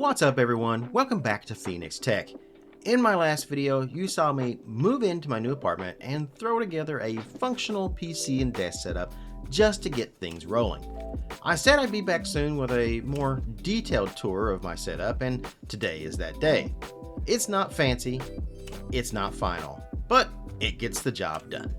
What's up everyone, welcome back to Phoenix Tech. In my last video, you saw me move into my new apartment and throw together a functional PC and desk setup just to get things rolling. I said I'd be back soon with a more detailed tour of my setup, and today is that day. It's not fancy, it's not final, but it gets the job done.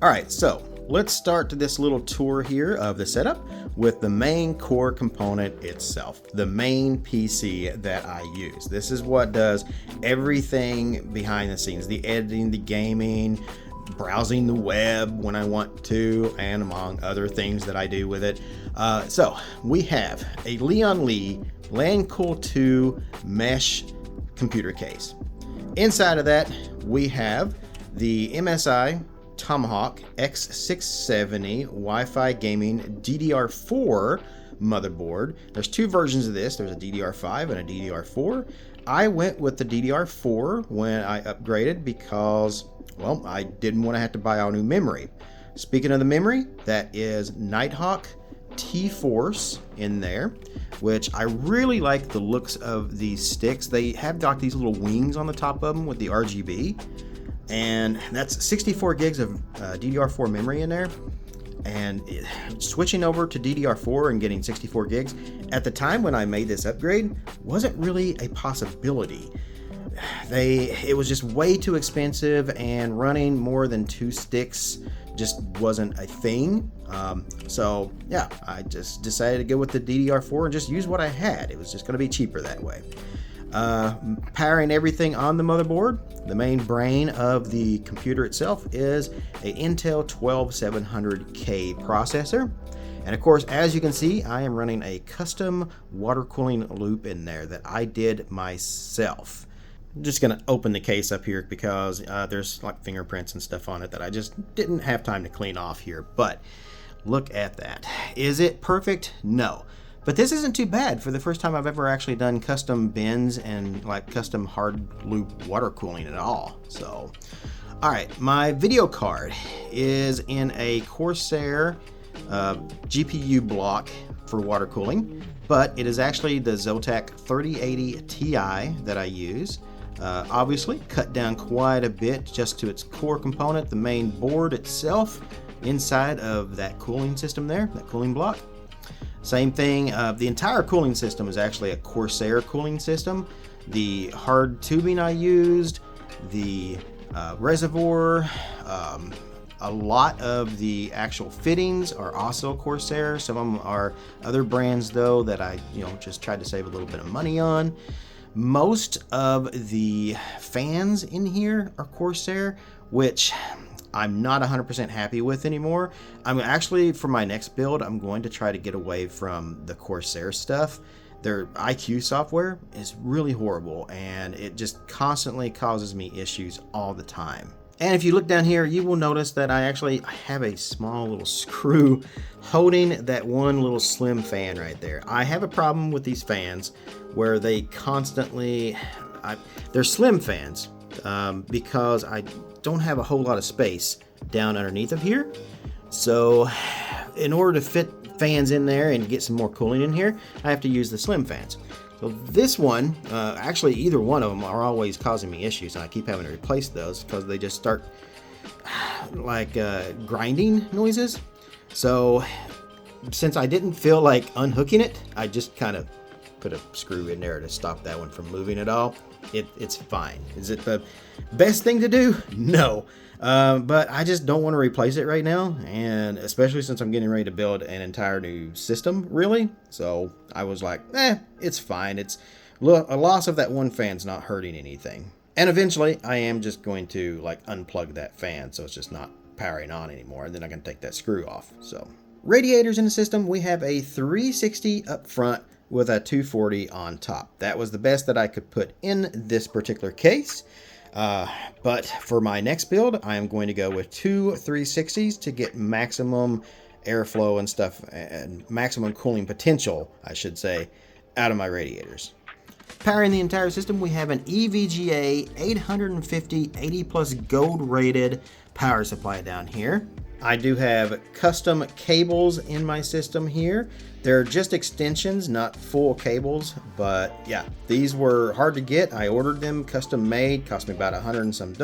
Alright, so let's start this little tour here of the setup with the main core component itself, the main PC that I use. This is what does everything behind the scenes, the editing, the gaming, browsing the web when I want to, and among other things that I do with it. So we have a Leon Lee LANcool 2 mesh computer case. Inside of that, we have the MSI Tomahawk X670 Wi-Fi Gaming DDR4 motherboard. There's two versions of this. There's a DDR5 and a DDR4. I went with the DDR4 when I upgraded because, well, I didn't want to have to buy all new memory. Speaking of the memory, that is Nighthawk T-Force in there, which I really like the looks of these sticks. They have got these little wings on the top of them with the RGB. And that's 64 gigs of DDR4 memory in there. And switching over to DDR4 and getting 64 gigs at the time when I made this upgrade wasn't really a possibility. It was just way too expensive, and running more than 2 sticks just wasn't a thing. So yeah, I just decided to go with the DDR4 and just use what I had. It was just going to be cheaper that way. Powering everything on the motherboard, the main brain of the computer itself is a Intel 12700K processor. And of course, as you can see, I am running a custom water cooling loop in there that I did myself. I'm just going to open the case up here because there's like fingerprints and stuff on it that I just didn't have time to clean off here. But look at that. Is it perfect? No. But this isn't too bad for the first time I've ever actually done custom bins and like custom hard loop water cooling at all. So, all right, my video card is in a Corsair GPU block for water cooling, but it is actually the Zotac 3080 Ti that I use. Obviously cut down quite a bit just to its core component, the main board itself inside of that cooling system there, that cooling block. Same thing, the entire cooling system is actually a Corsair cooling system. The hard tubing I used, the reservoir, a lot of the actual fittings are also Corsair. Some of them are other brands though that I just tried to save a little bit of money on. Most of the fans in here are Corsair, which I'm not 100% happy with anymore. I'm actually, for my next build, I'm going to try to get away from the Corsair stuff. Their IQ software is really horrible, and it just constantly causes me issues all the time. And if you look down here, you will notice that I have a small little screw holding that one little slim fan right there. I have a problem with these fans where they constantly, they're slim fans because I don't have a whole lot of space down underneath of here. So in order to fit fans in there and get some more cooling in here, I have to use the slim fans. So this one, actually either one of them are always causing me issues, and I keep having to replace those because they just start like grinding noises. So since I didn't feel like unhooking it, I just kind of put a screw in there to stop that one from moving at all. It's fine. Is it the best thing to do? No. But I just don't want to replace it right now, and especially since I'm getting ready to build an entire new system, really. So I was like, it's fine. It's a loss of that one fan's not hurting anything. And eventually I am just going to like unplug that fan so it's just not powering on anymore, and then I can take that screw off. So radiators in the system, we have a 360 up front with a 240 on top. That was the best that I could put in this particular case. But for my next build, I am going to go with 2 360s to get maximum airflow and stuff, and maximum cooling potential, I should say, out of my radiators. Powering the entire system, we have an EVGA 850 80+ gold rated power supply down here. I do have custom cables in my system here. They're just extensions, not full cables, but yeah, these were hard to get. I ordered them custom made, cost me about $100 and some,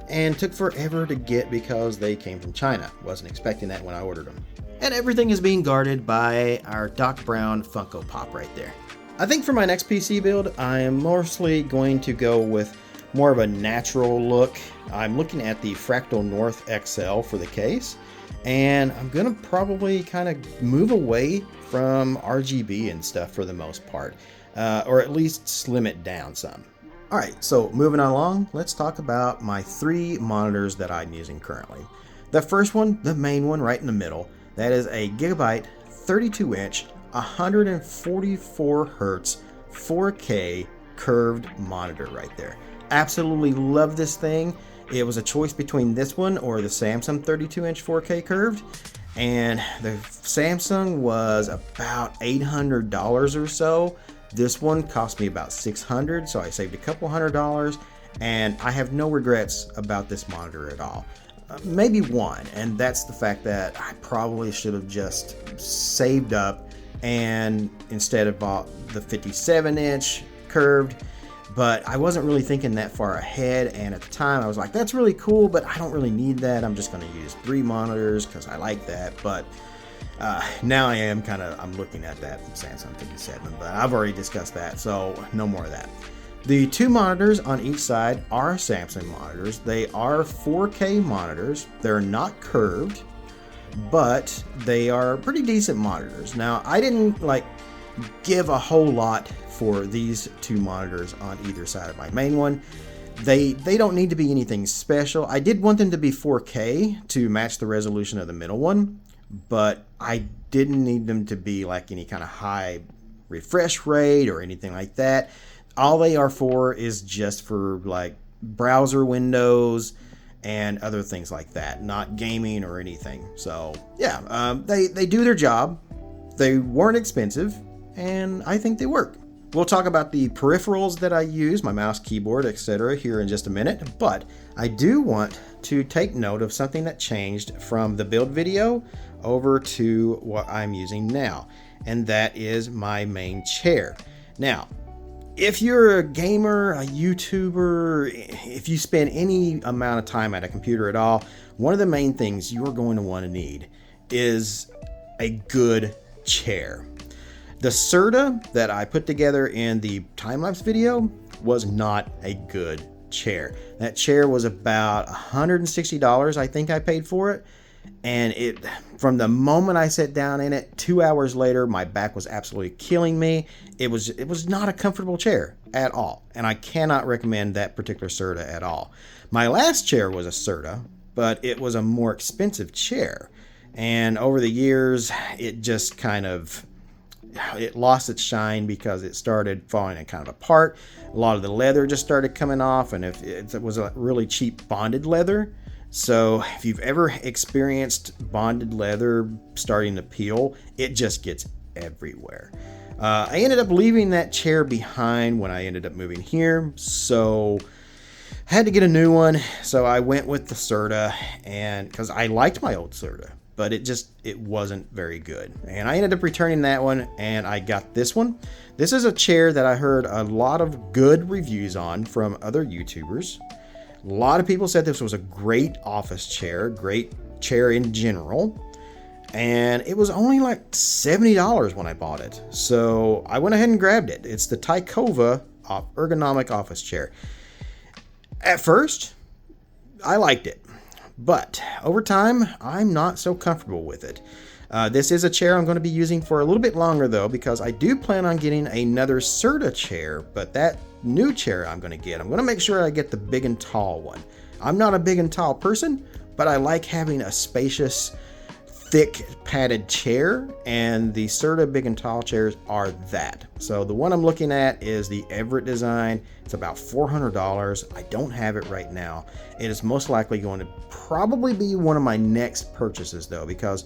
and took forever to get because they came from China. Wasn't expecting that when I ordered them. And everything is being guarded by our Doc Brown Funko Pop right there. I think for my next PC build, I am mostly going to go with more of a natural look. I'm looking at the Fractal North XL for the case, and I'm gonna probably kind of move away from RGB and stuff for the most part, or at least slim it down some. All right, so moving on along, let's talk about my 3 monitors that I'm using currently. The first one, the main one right in the middle, that is a Gigabyte 32-inch, 144 Hertz, 4K curved monitor right there. Absolutely love this thing. It was a choice between this one or the Samsung 32-inch 4K curved, and the Samsung was about $800 or so. This one cost me about $600, so I saved a couple $100, and I have no regrets about this monitor at all. Maybe one, and that's the fact that I probably should have just saved up and instead of bought the 57-inch curved. But I wasn't really thinking that far ahead, and at the time I was like, that's really cool, but I don't really need that. I'm just going to use 3 monitors because I like that. But now I'm looking at that Samsung 57, but I've already discussed that, so no more of that. The 2 monitors on each side are Samsung monitors. They are 4K monitors. They're not curved, but they are pretty decent monitors. Now, I didn't give a whole lot for these 2 monitors on either side of my main one. They don't need to be anything special. I did want them to be 4K to match the resolution of the middle one, but I didn't need them to be like any kind of high refresh rate or anything like that. All they are for is just for like browser windows and other things like that, not gaming or anything. So yeah, they do their job. They weren't expensive, and I think they work. We'll talk about the peripherals that I use, my mouse, keyboard, etc. here in just a minute, but I do want to take note of something that changed from the build video over to what I'm using now, and that is my main chair. Now, if you're a gamer, a YouTuber, if you spend any amount of time at a computer at all, one of the main things you're going to want to need is a good chair. The Serta that I put together in the time-lapse video was not a good chair. That chair was about $160, I think I paid for it. And from the moment I sat down in it, 2 hours later, my back was absolutely killing me. It was not a comfortable chair at all. And I cannot recommend that particular Serta at all. My last chair was a Serta, but it was a more expensive chair. And over the years, it just it lost its shine because it started falling kind of apart. A lot of the leather just started coming off, and if it was a really cheap bonded leather. So if you've ever experienced bonded leather starting to peel, it just gets everywhere. I ended up leaving that chair behind when I ended up moving here, so I had to get a new one. So I went with the Serta, and because I liked my old Serta, but it wasn't very good. And I ended up returning that one, and I got this one. This is a chair that I heard a lot of good reviews on from other YouTubers. A lot of people said this was a great office chair, great chair in general. And it was only like $70 when I bought it. So I went ahead and grabbed it. It's the Tykova ergonomic office chair. At first, I liked it. But over time, I'm not so comfortable with it. This is a chair I'm going to be using for a little bit longer, though, because I do plan on getting another Serta chair. But that new chair I'm going to make sure I get the big and tall one. I'm not a big and tall person, but I like having a spacious, thick, padded chair, and the Serta big and tall chairs are that. So the one I'm looking at is the Everett design. It's about $400. I don't have it right now. It is most likely going to probably be one of my next purchases, though, because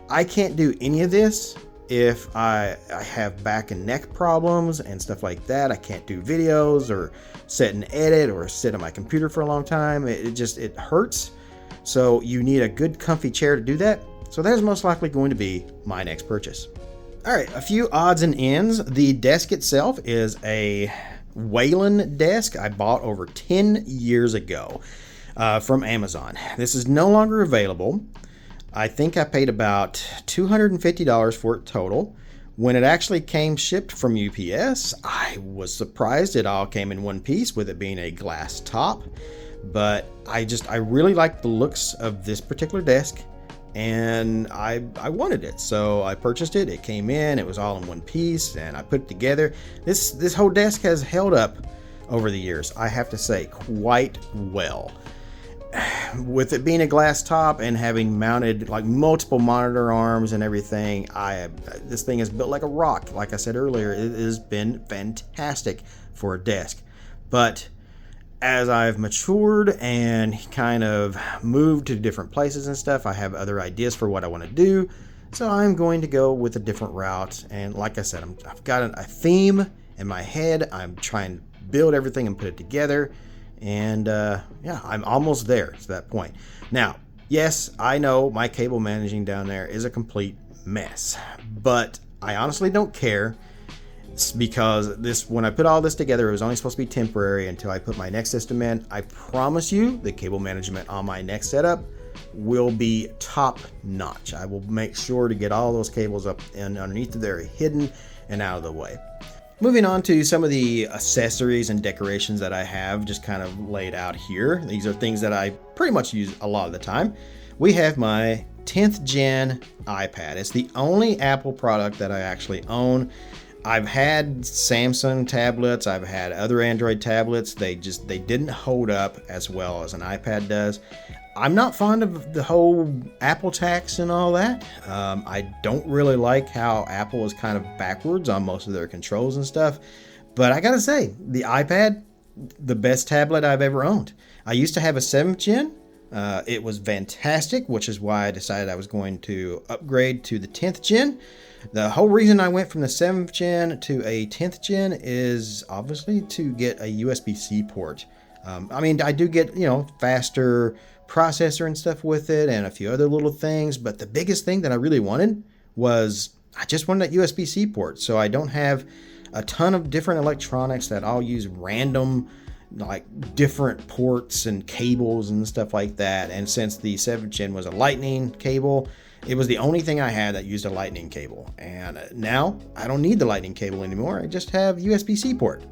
I can't do any of this if I have back and neck problems and stuff like that. I can't do videos or sit and edit or sit on my computer for a long time. It hurts. So you need a good comfy chair to do that. So that's most likely going to be my next purchase. All right, a few odds and ends. The desk itself is a Wayland desk I bought over 10 years ago from Amazon. This is no longer available. I think I paid about $250 for it total. When it actually came shipped from UPS, I was surprised it all came in one piece with it being a glass top. But I really liked the looks of this particular desk, and I wanted it. So I purchased it. It came in, it was all in one piece, and I put it together. This whole desk has held up over the years, I have to say, quite well. With it being a glass top and having mounted like multiple monitor arms and everything, this thing is built like a rock. Like I said earlier, it has been fantastic for a desk. But as I've matured and kind of moved to different places and stuff, I have other ideas for what I want to do. So I'm going to go with a different route. And like I said, I've got a theme in my head. I'm trying to build everything and put it together. And yeah, I'm almost there to that point. Now, yes, I know my cable managing down there is a complete mess, but I honestly don't care. It's because when I put all this together, it was only supposed to be temporary until I put my next system in. I promise you the cable management on my next setup will be top notch. I will make sure to get all those cables up and underneath there, hidden and out of the way. Moving on to some of the accessories and decorations that I have just kind of laid out here. These are things that I pretty much use a lot of the time. We have my 10th gen iPad. It's the only Apple product that I actually own. I've had Samsung tablets, I've had other Android tablets. They didn't hold up as well as an iPad does. I'm not fond of the whole Apple tax and all that. I don't really like how Apple is kind of backwards on most of their controls and stuff. But I gotta say, the iPad, the best tablet I've ever owned. I used to have a 7th gen. It was fantastic, which is why I decided I was going to upgrade to the 10th gen. The whole reason I went from the 7th gen to a 10th gen is obviously to get a USB-C port. I mean, I do get, faster processor and stuff with it and a few other little things, but the biggest thing that I really wanted was I just wanted that USB-C port, so I don't have a ton of different electronics that all use random like different ports and cables and stuff like that. And since the 7th gen was a lightning cable, it was the only thing I had that used a lightning cable, and now I don't need the lightning cable anymore. I just have USB-C port.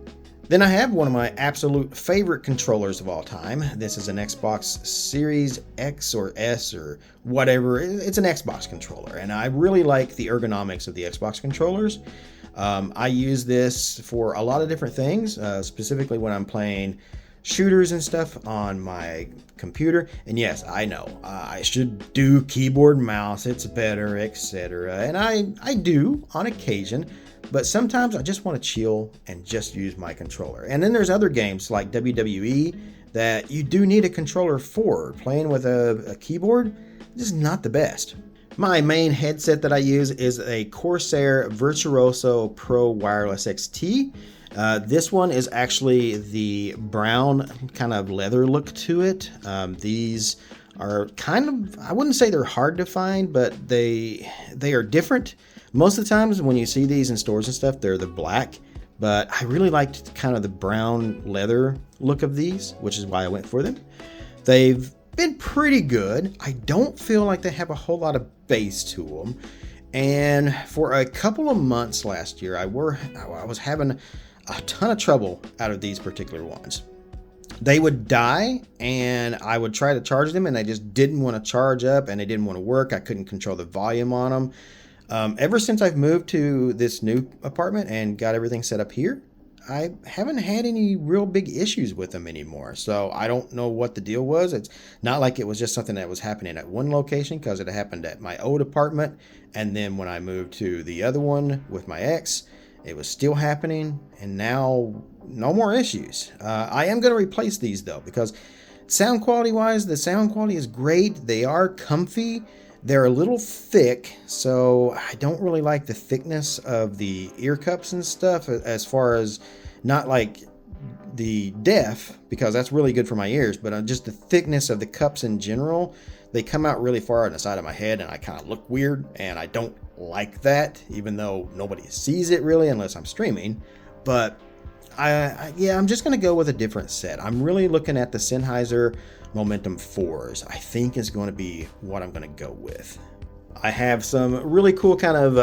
Then I have one of my absolute favorite controllers of all time. This is an Xbox Series X or S or whatever. It's an Xbox controller, and I really like the ergonomics of the Xbox controllers. I use this for a lot of different things, specifically when I'm playing shooters and stuff on my computer. And yes, I know I should do keyboard and mouse. It's better, etc. And I do on occasion. But sometimes I just want to chill and just use my controller. And then there's other games like WWE that you do need a controller for. Playing with a keyboard is not the best. My main headset that I use is a Corsair Virtuoso Pro Wireless XT. This one is actually the brown kind of leather look to it. These are kind of, I wouldn't say they're hard to find, but they are different. Most of the times when you see these in stores and stuff, they're the black, but I really liked kind of the brown leather look of these, which is why I went for them. They've been pretty good. I don't feel like they have a whole lot of bass to them. And for a couple of months last year, I was having a ton of trouble out of these particular ones. They would die and I would try to charge them and they just didn't want to charge up and they didn't want to work. I couldn't control the volume on them. Ever since I've moved to this new apartment and got everything set up here, I haven't had any real big issues with them anymore. So I don't know what the deal was. It's not like it was just something that was happening at one location, because it happened at my old apartment. And then when I moved to the other one with my ex, it was still happening. And now no more issues. I am going to replace these though, because sound quality wise, the sound quality is great. They are comfy. They're a little thick, so I don't really like the thickness of the ear cups and stuff, as far as not like the depth, because that's really good for my ears, but just the thickness of the cups in general, they come out really far on the side of my head and I kind of look weird, and I don't like that, even though nobody sees it really unless I'm streaming. But I'm just going to go with a different set. I'm really looking at the Sennheiser Momentum 4s. I think is going to be what I'm going to go with. I have some really cool kind of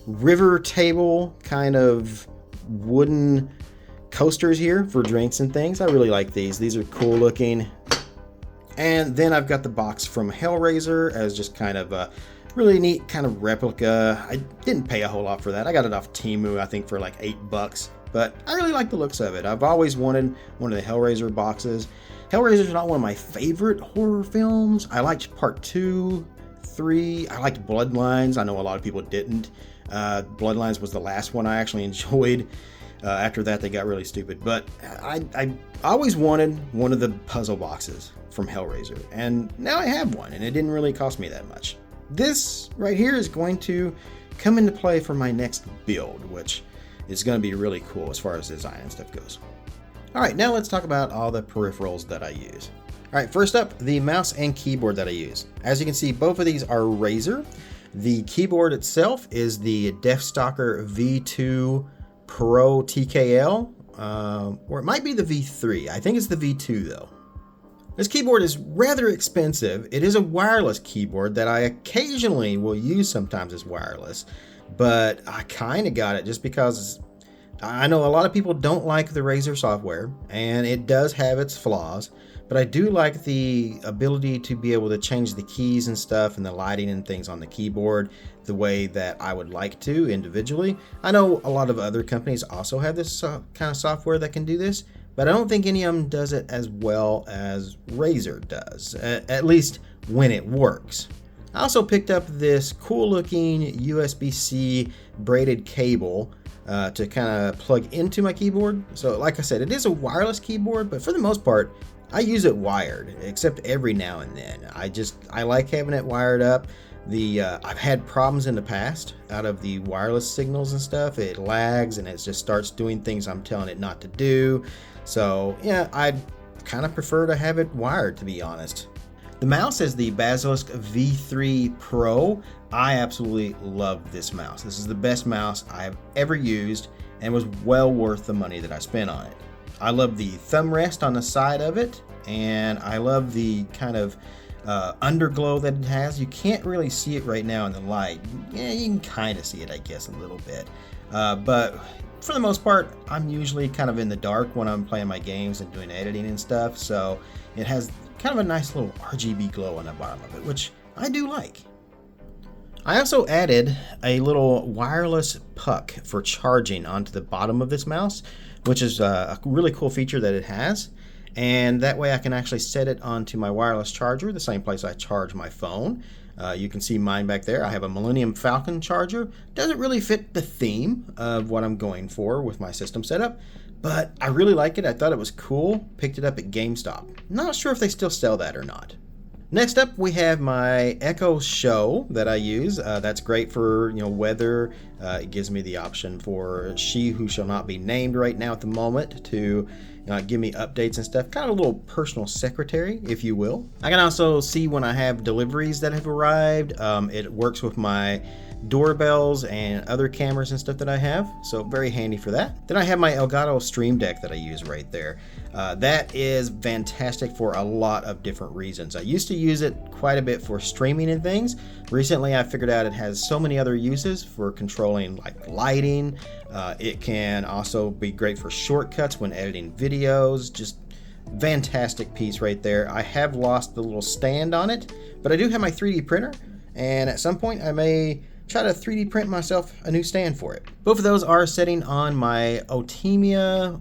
river table kind of wooden coasters here for drinks and things. I really like these. These are cool looking. And then I've got the box from Hellraiser as just kind of a really neat kind of replica. I didn't pay a whole lot for that. I got it off Temu, I think, for like $8. But I really like the looks of it. I've always wanted one of the Hellraiser boxes. Hellraiser's not one of my favorite horror films. I liked part 2, 3. I liked Bloodlines. I know a lot of people didn't. Bloodlines was the last one I actually enjoyed. After that, they got really stupid. But I always wanted one of the puzzle boxes from Hellraiser. And now I have one, and it didn't really cost me that much. This right here is going to come into play for my next build, which is going to be really cool as far as design and stuff goes. All right, now let's talk about all the peripherals that I use. All right, first up, the mouse and keyboard that I use. As you can see, both of these are Razer. The keyboard itself is the Deathstalker V2 Pro TKL, or it might be the V3. I think it's the V2 though. This keyboard is rather expensive. It is a wireless keyboard that I occasionally will use sometimes as wireless, but I kind of got it just because I know a lot of people don't like the Razer software, and it does have its flaws, but I do like the ability to be able to change the keys and stuff and the lighting and things on the keyboard the way that I would like to individually. I know a lot of other companies also have this kind of software that can do this, but I don't think any of them does it as well as Razer does, at least when it works. I also picked up this cool looking USB-C braided cable to kind of plug into my keyboard. So like I said, it is a wireless keyboard, but for the most part, I use it wired, except every now and then. I like having it wired up. I've had problems in the past out of the wireless signals and stuff. It lags and it just starts doing things I'm telling it not to do. So yeah, I kind of prefer to have it wired, to be honest. The mouse is the Basilisk V3 Pro. I absolutely love this mouse. This is the best mouse I've ever used and was well worth the money that I spent on it. I love the thumb rest on the side of it, and I love the kind of underglow that it has. You can't really see it right now in the light. Yeah, you can kind of see it, I guess, a little bit. But for the most part, I'm usually kind of in the dark when I'm playing my games and doing editing and stuff, so it has kind of a nice little RGB glow on the bottom of it, which I do like. I also added a little wireless puck for charging onto the bottom of this mouse, which is a really cool feature that it has. And that way I can actually set it onto my wireless charger, the same place I charge my phone. You can see mine back there. I have a Millennium Falcon charger. Doesn't really fit the theme of what I'm going for with my system setup, but I really like it. I thought it was cool. Picked it up at GameStop. Not sure if they still sell that or not. Next up, we have my Echo Show that I use. That's great for weather. It gives me the option for She Who Shall Not Be Named right now at the moment to give me updates and stuff. Kind of a little personal secretary, if you will. I can also see when I have deliveries that have arrived. It works with my doorbells and other cameras and stuff that I have, so very handy for that. Then I have my Elgato Stream Deck that I use right there. That is fantastic for a lot of different reasons. I used to use it quite a bit for streaming and things. Recently I figured out it has so many other uses for controlling like lighting. It can also be great for shortcuts when editing videos. Just fantastic piece right there. I have lost the little stand on it, but I do have my 3D printer, and at some point I may try to 3D print myself a new stand for it. Both of those are setting on my Otima,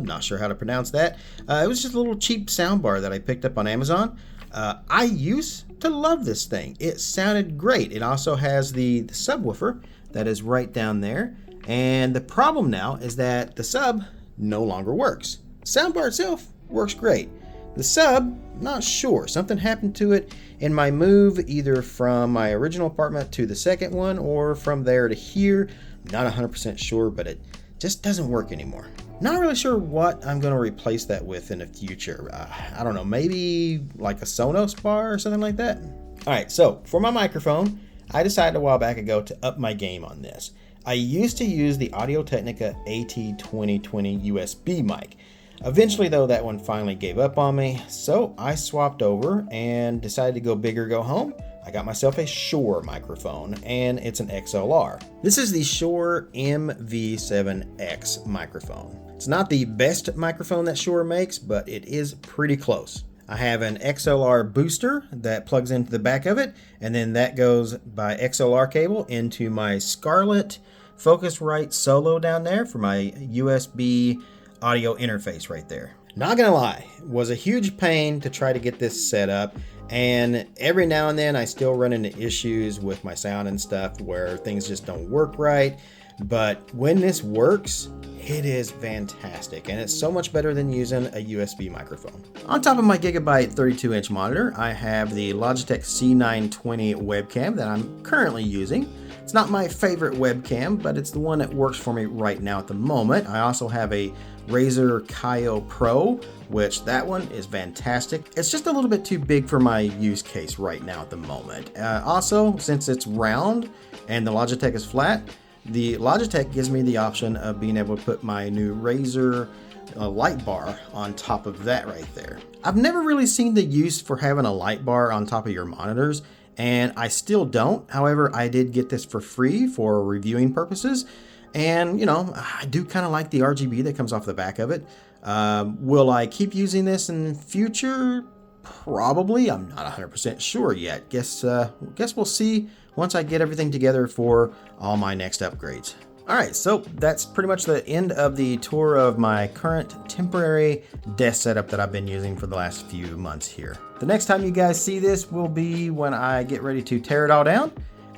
not sure how to pronounce that. It was just a little cheap soundbar that I picked up on Amazon. I used to love this thing. It sounded great. It also has the subwoofer that is right down there. And the problem now is that the sub no longer works. The soundbar itself works great. The sub, not sure. Something happened to it in my move, either from my original apartment to the second one or from there to here. Not 100% sure, but it just doesn't work anymore. Not really sure what I'm going to replace that with in the future. I don't know, maybe like a Sonos bar or something like that. All right, so for my microphone, I decided a while back ago to up my game on this. I used to use the Audio-Technica AT2020 USB mic. Eventually, though, that one finally gave up on me, so I swapped over and decided to go big or go home. I got myself a Shure microphone, and it's an XLR. This is the Shure MV7X microphone. It's not the best microphone that Shure makes, but it is pretty close. I have an XLR booster that plugs into the back of it, and then that goes by XLR cable into my Scarlett Focusrite Solo down there for my USB audio interface right there. Not gonna lie, it was a huge pain to try to get this set up, and every now and then I still run into issues with my sound and stuff where things just don't work right. But when this works, it is fantastic, and it's so much better than using a USB microphone. On top of my Gigabyte 32-inch monitor, I have the Logitech C920 webcam that I'm currently using. It's not my favorite webcam, but it's the one that works for me right now at the moment. I also have a Razer Kaio Pro, which that one is fantastic. It's just a little bit too big for my use case right now at the moment. Also, since it's round and the Logitech is flat, the Logitech gives me the option of being able to put my new Razer light bar on top of that right there. I've never really seen the use for having a light bar on top of your monitors, and I still don't. However, I did get this for free for reviewing purposes, and you know, I do kind of like the RGB that comes off the back of it. Will I keep using this in the future? Probably. I'm not 100% sure yet. Guess we'll see once I get everything together for all my next upgrades. All right, so that's pretty much the end of the tour of my current temporary desk setup that I've been using for the last few months here. The next time you guys see this will be when I get ready to tear it all down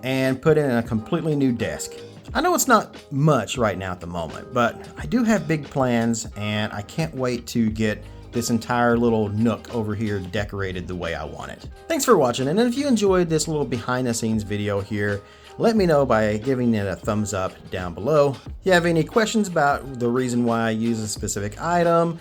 and put in a completely new desk. I know it's not much right now at the moment, but I do have big plans, and I can't wait to get this entire little nook over here decorated the way I want it. Thanks for watching, and if you enjoyed this little behind the scenes video here, let me know by giving it a thumbs up down below. If you have any questions about the reason why I use a specific item,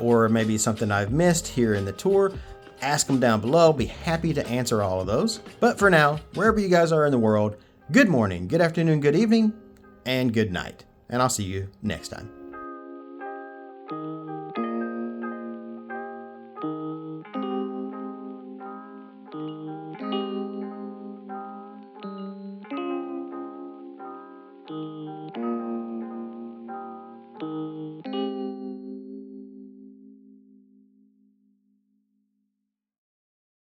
or maybe something I've missed here in the tour, ask them down below. Be happy to answer all of those. But for now, wherever you guys are in the world, good morning, good afternoon, good evening, and good night. And I'll see you next time.